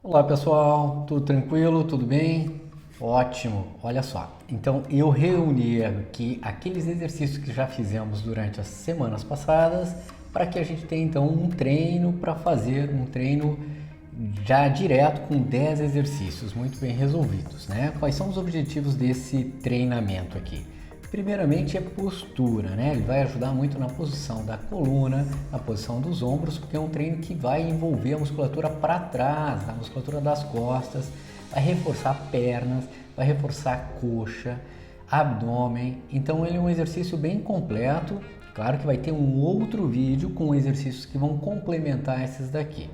Olá pessoal, tudo tranquilo? Tudo bem? Ótimo, olha só. Então eu reuni aqui aqueles exercícios que já fizemos durante as semanas passadas para que a gente tenha então um treino para fazer, um treino já direto com 10 exercícios muito bem resolvidos, né? Quais são os objetivos desse treinamento aqui? Primeiramente é postura, né? Ele vai ajudar muito na posição da coluna, na posição dos ombros, porque é um treino que vai envolver a musculatura para trás, a musculatura das costas, vai reforçar pernas, vai reforçar a coxa, abdômen. Então ele é um exercício bem completo. Claro que vai ter um outro vídeo com exercícios que vão complementar esses daqui,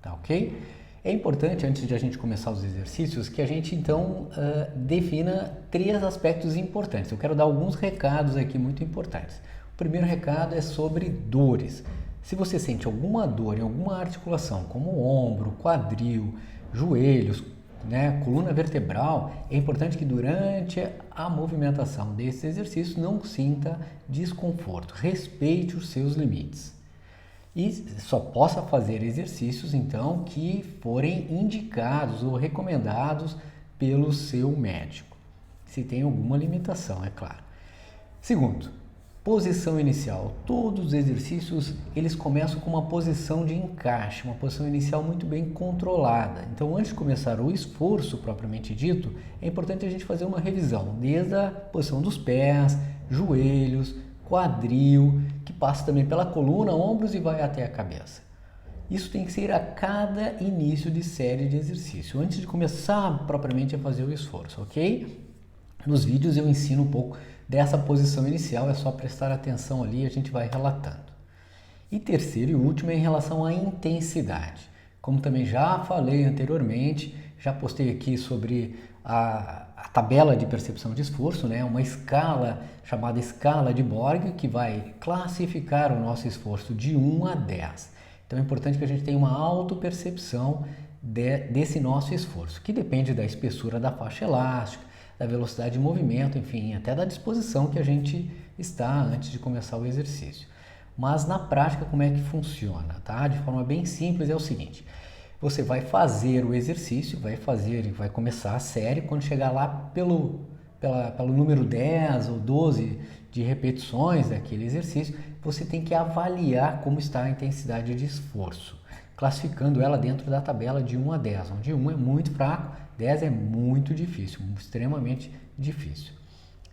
tá ok? É importante, antes de a gente começar os exercícios, que a gente então defina três aspectos importantes. Eu quero dar alguns recados aqui muito importantes. O primeiro recado é sobre dores. Se você sente alguma dor em alguma articulação, como ombro, quadril, joelhos, né, coluna vertebral, é importante que durante a movimentação desses exercícios não sinta desconforto. Respeite os seus limites. E só possa fazer exercícios então que forem indicados ou recomendados pelo seu médico, se tem alguma limitação, é claro. Segundo, posição inicial. Todos os exercícios eles começam com uma posição de encaixe, uma posição inicial muito bem controlada. Então, antes de começar o esforço propriamente dito, é importante a gente fazer uma revisão, desde a posição dos pés, joelhos, quadril, que passa também pela coluna, ombros e vai até a cabeça. Isso tem que ser a cada início de série de exercício, antes de começar propriamente a fazer o esforço, ok? Nos vídeos eu ensino um pouco dessa posição inicial, é só prestar atenção ali e a gente vai relatando. E terceiro e último é em relação à intensidade. Como também já falei anteriormente, já postei aqui sobre a tabela de percepção de esforço, né? Uma escala chamada escala de Borg, que vai classificar o nosso esforço de 1 a 10. Então é importante que a gente tenha uma autopercepção desse nosso esforço, que depende da espessura da faixa elástica, da velocidade de movimento, enfim, até da disposição que a gente está antes de começar o exercício. Mas na prática, como é que funciona, tá? De forma bem simples, é o seguinte: você vai fazer o exercício, vai começar a série, quando chegar lá pelo número 10 ou 12 de repetições daquele exercício, você tem que avaliar como está a intensidade de esforço, classificando ela dentro da tabela de 1 a 10, onde 1 é muito fraco, 10 é muito difícil, extremamente difícil.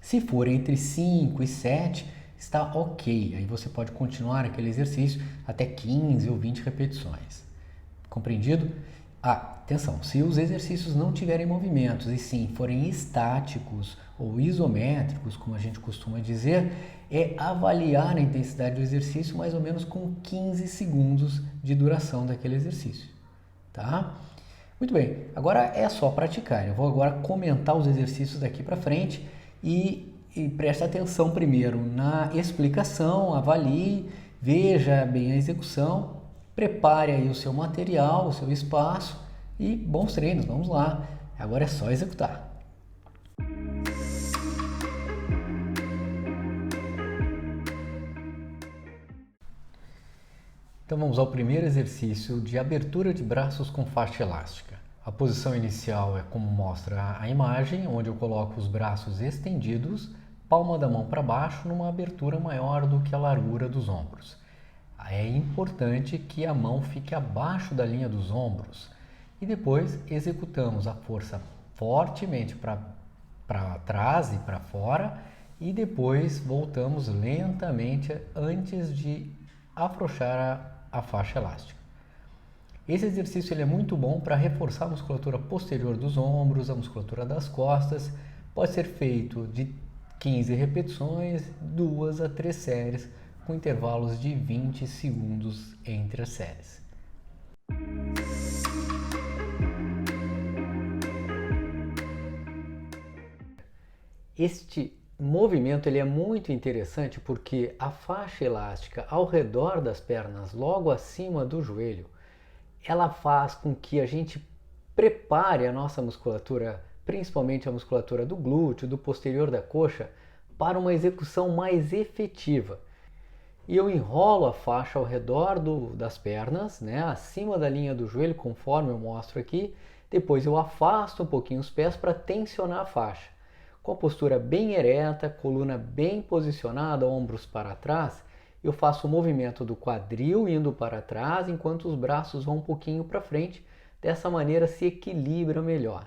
Se for entre 5 e 7, está ok, aí você pode continuar aquele exercício até 15 ou 20 repetições. Compreendido? Atenção, se os exercícios não tiverem movimentos e sim forem estáticos ou isométricos, como a gente costuma dizer, é avaliar a intensidade do exercício mais ou menos com 15 segundos de duração daquele exercício, tá? Muito bem, agora é só praticar. Eu vou agora comentar os exercícios daqui para frente e preste atenção primeiro na explicação, avalie, veja bem a execução, prepare aí o seu material, o seu espaço e bons treinos, vamos lá. Agora é só executar. Então vamos ao primeiro exercício de abertura de braços com faixa elástica. A posição inicial é como mostra a imagem, onde eu coloco os braços estendidos, palma da mão para baixo, numa abertura maior do que a largura dos ombros. É importante que a mão fique abaixo da linha dos ombros e depois executamos a força fortemente para trás e para fora e depois voltamos lentamente antes de afrouxar a faixa elástica. Esse exercício ele é muito bom para reforçar a musculatura posterior dos ombros, a musculatura das costas. Pode ser feito de 15 repetições, 2 a 3 séries, com intervalos de 20 segundos entre as séries. Este movimento ele é muito interessante porque a faixa elástica ao redor das pernas, logo acima do joelho, ela faz com que a gente prepare a nossa musculatura, principalmente a musculatura do glúteo, do posterior da coxa, para uma execução mais efetiva. e eu enrolo a faixa ao redor das pernas, né, acima da linha do joelho, conforme eu mostro aqui. Depois eu afasto um pouquinho os pés para tensionar a faixa. Com a postura bem ereta, coluna bem posicionada, ombros para trás, eu faço o movimento do quadril indo para trás, enquanto os braços vão um pouquinho para frente. Dessa maneira se equilibra melhor.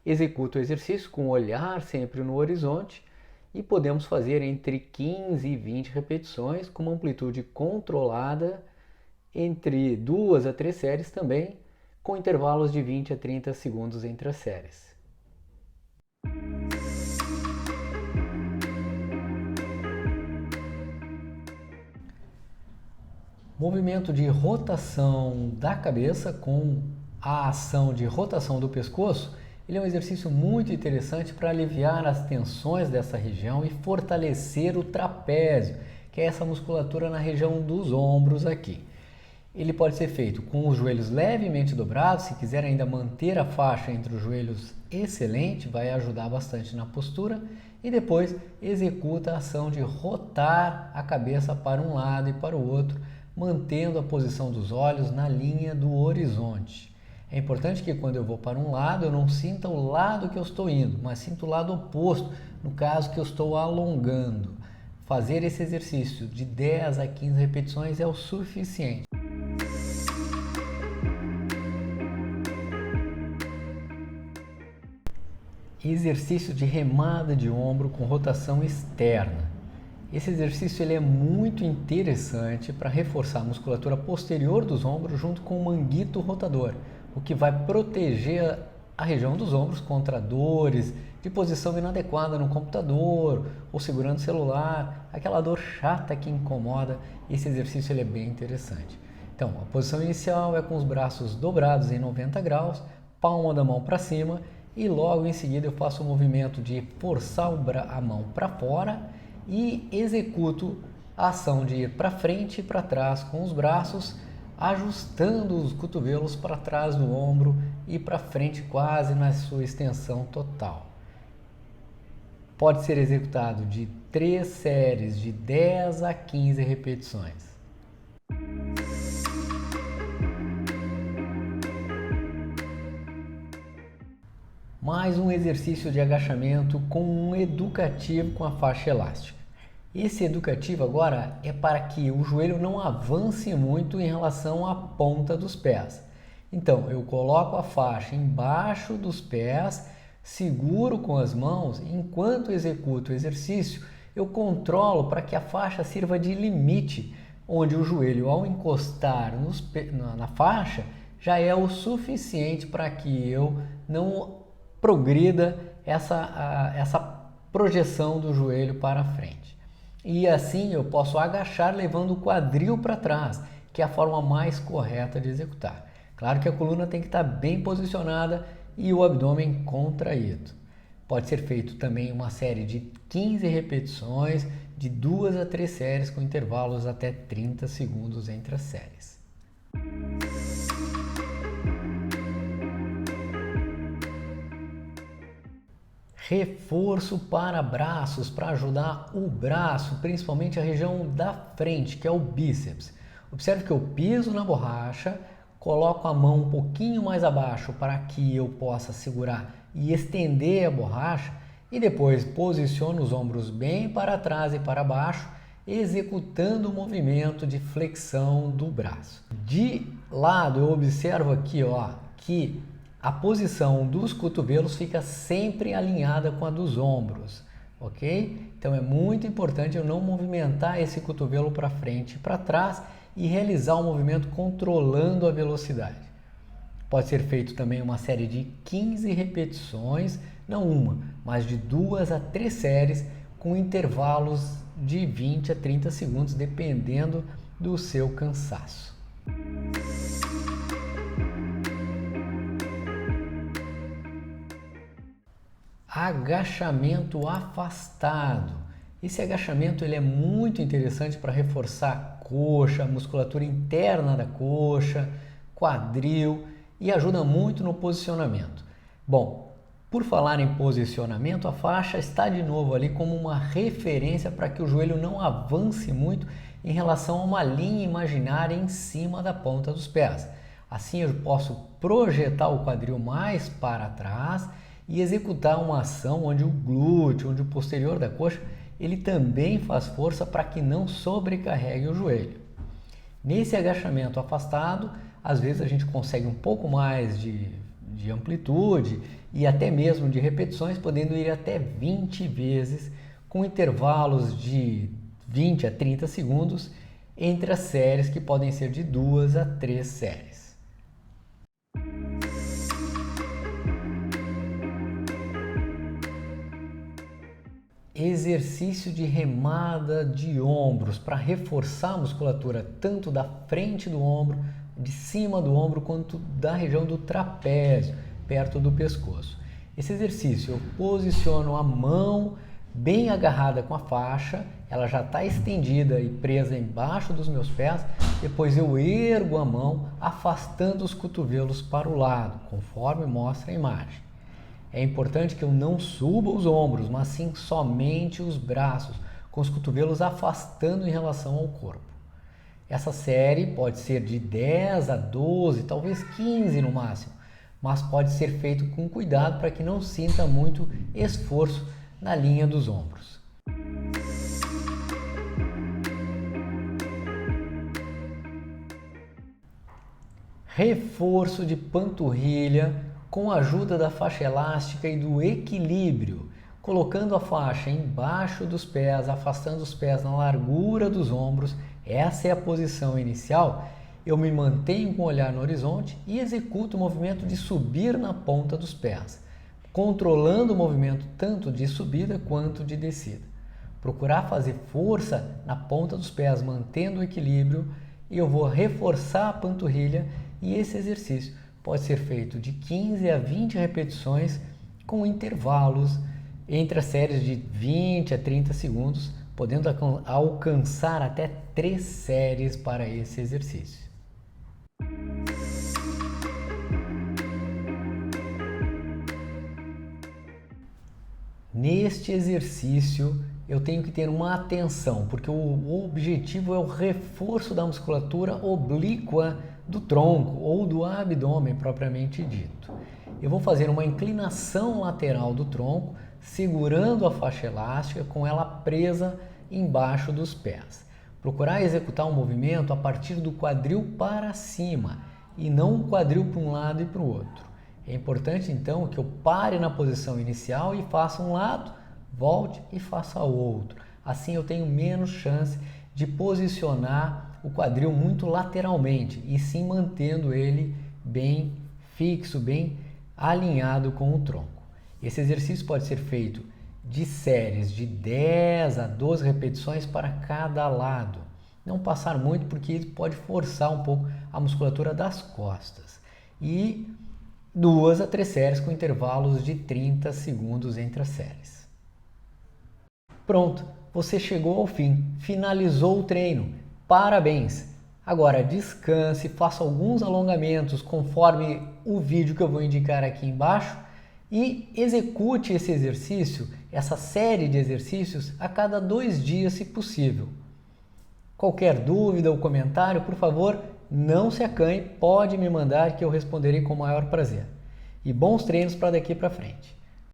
Executo o exercício com o olhar sempre no horizonte e podemos fazer entre 15 e 20 repetições com uma amplitude controlada, entre 2 a 3 séries também, com intervalos de 20 a 30 segundos entre as séries. Movimento de rotação da cabeça com a ação de rotação do pescoço, ele é um exercício muito interessante para aliviar as tensões dessa região e fortalecer o trapézio, que é essa musculatura na região dos ombros aqui. Ele pode ser feito com os joelhos levemente dobrados. Se quiser ainda manter a faixa entre os joelhos, excelente, vai ajudar bastante na postura. E depois executa a ação de rotar a cabeça para um lado e para o outro, mantendo a posição dos olhos na linha do horizonte. É importante que quando eu vou para um lado, eu não sinta o lado que eu estou indo, mas sinta o lado oposto, no caso que eu estou alongando. Fazer esse exercício de 10 a 15 repetições é o suficiente. Exercício de remada de ombro com rotação externa. Esse exercício ele é muito interessante para reforçar a musculatura posterior dos ombros junto com o manguito rotador, o que vai proteger a região dos ombros contra dores de posição inadequada no computador ou segurando o celular, aquela dor chata que incomoda. Esse exercício ele é bem interessante. Então, a posição inicial é com os braços dobrados em 90 graus, palma da mão para cima, e logo em seguida eu faço o movimento de forçar a mão para fora e executo a ação de ir para frente e para trás com os braços, ajustando os cotovelos para trás do ombro e para frente quase na sua extensão total. Pode ser executado de 3 séries de 10 a 15 repetições. Mais um exercício de agachamento com um educativo com a faixa elástica. Esse educativo agora é para que o joelho não avance muito em relação à ponta dos pés. Então, eu coloco a faixa embaixo dos pés, seguro com as mãos, e enquanto executo o exercício, eu controlo para que a faixa sirva de limite, onde o joelho, ao encostar na faixa, já é o suficiente para que eu não progrida essa projeção do joelho para frente. E assim eu posso agachar levando o quadril para trás, que é a forma mais correta de executar. Claro que a coluna tem que estar bem posicionada e o abdômen contraído. Pode ser feito também uma série de 15 repetições, de 2 a 3 séries com intervalos até 30 segundos entre as séries. Reforço para braços, para ajudar o braço, principalmente a região da frente, que é o bíceps. Observe que eu piso na borracha, coloco a mão um pouquinho mais abaixo para que eu possa segurar e estender a borracha e depois posiciono os ombros bem para trás e para baixo, executando o movimento de flexão do braço. De lado eu observo aqui, que a posição dos cotovelos fica sempre alinhada com a dos ombros, ok? Então é muito importante eu não movimentar esse cotovelo para frente e para trás e realizar o movimento controlando a velocidade. Pode ser feito também uma série de 15 repetições, não uma, mas de 2 a 3 séries com intervalos de 20 a 30 segundos, dependendo do seu cansaço. Agachamento afastado. Esse agachamento ele é muito interessante para reforçar a coxa, a musculatura interna da coxa, quadril e ajuda muito no posicionamento. Bom, Por falar em posicionamento, a faixa está de novo ali como uma referência para que o joelho não avance muito em relação a uma linha imaginária em cima da ponta dos pés. Assim eu posso projetar o quadril mais para trás e executar uma ação onde o glúteo, onde o posterior da coxa, ele também faz força para que não sobrecarregue o joelho. Nesse agachamento afastado, às vezes a gente consegue um pouco mais de amplitude e até mesmo de repetições, podendo ir até 20 vezes, com intervalos de 20 a 30 segundos entre as séries, que podem ser de 2 a 3 séries. Exercício de remada de ombros para reforçar a musculatura tanto da frente do ombro, de cima do ombro, quanto da região do trapézio, perto do pescoço. Esse exercício eu posiciono a mão bem agarrada com a faixa, ela já está estendida e presa embaixo dos meus pés, depois eu ergo a mão afastando os cotovelos para o lado, conforme mostra a imagem. É importante que eu não suba os ombros, mas sim somente os braços, com os cotovelos afastando em relação ao corpo. Essa série pode ser de 10 a 12, talvez 15 no máximo, mas pode ser feito com cuidado para que não sinta muito esforço na linha dos ombros. Reforço de panturrilha com a ajuda da faixa elástica e do equilíbrio, colocando a faixa embaixo dos pés, afastando os pés na largura dos ombros. Essa é a posição inicial. Eu me mantenho com o olhar no horizonte e executo o movimento de subir na ponta dos pés, controlando o movimento tanto de subida quanto de descida. Procurar fazer força na ponta dos pés, mantendo o equilíbrio, e eu vou reforçar a panturrilha, e esse exercício pode ser feito de 15 a 20 repetições com intervalos entre as séries de 20 a 30 segundos, podendo alcançar até 3 séries para esse exercício. Neste exercício eu tenho que ter uma atenção, porque o objetivo é o reforço da musculatura oblíqua do tronco ou do abdômen propriamente dito. Eu vou fazer uma inclinação lateral do tronco, segurando a faixa elástica com ela presa embaixo dos pés. Procurar executar um movimento a partir do quadril para cima e não o quadril para um lado e para o outro. É importante então que eu pare na posição inicial e faça um lado, volte e faça outro. Assim eu tenho menos chance de posicionar o quadril muito lateralmente e sim mantendo ele bem fixo, bem alinhado com o tronco. Esse exercício pode ser feito de séries de 10 a 12 repetições para cada lado. Não passar muito, porque isso pode forçar um pouco a musculatura das costas. E 2 a 3 séries com intervalos de 30 segundos entre as séries. Pronto, você chegou ao fim, finalizou o treino. Parabéns! Agora descanse, faça alguns alongamentos conforme o vídeo que eu vou indicar aqui embaixo e execute esse exercício, essa série de exercícios, a cada 2 dias, se possível. Qualquer dúvida ou comentário, por favor, não se acanhe, pode me mandar que eu responderei com o maior prazer. E bons treinos para daqui para frente.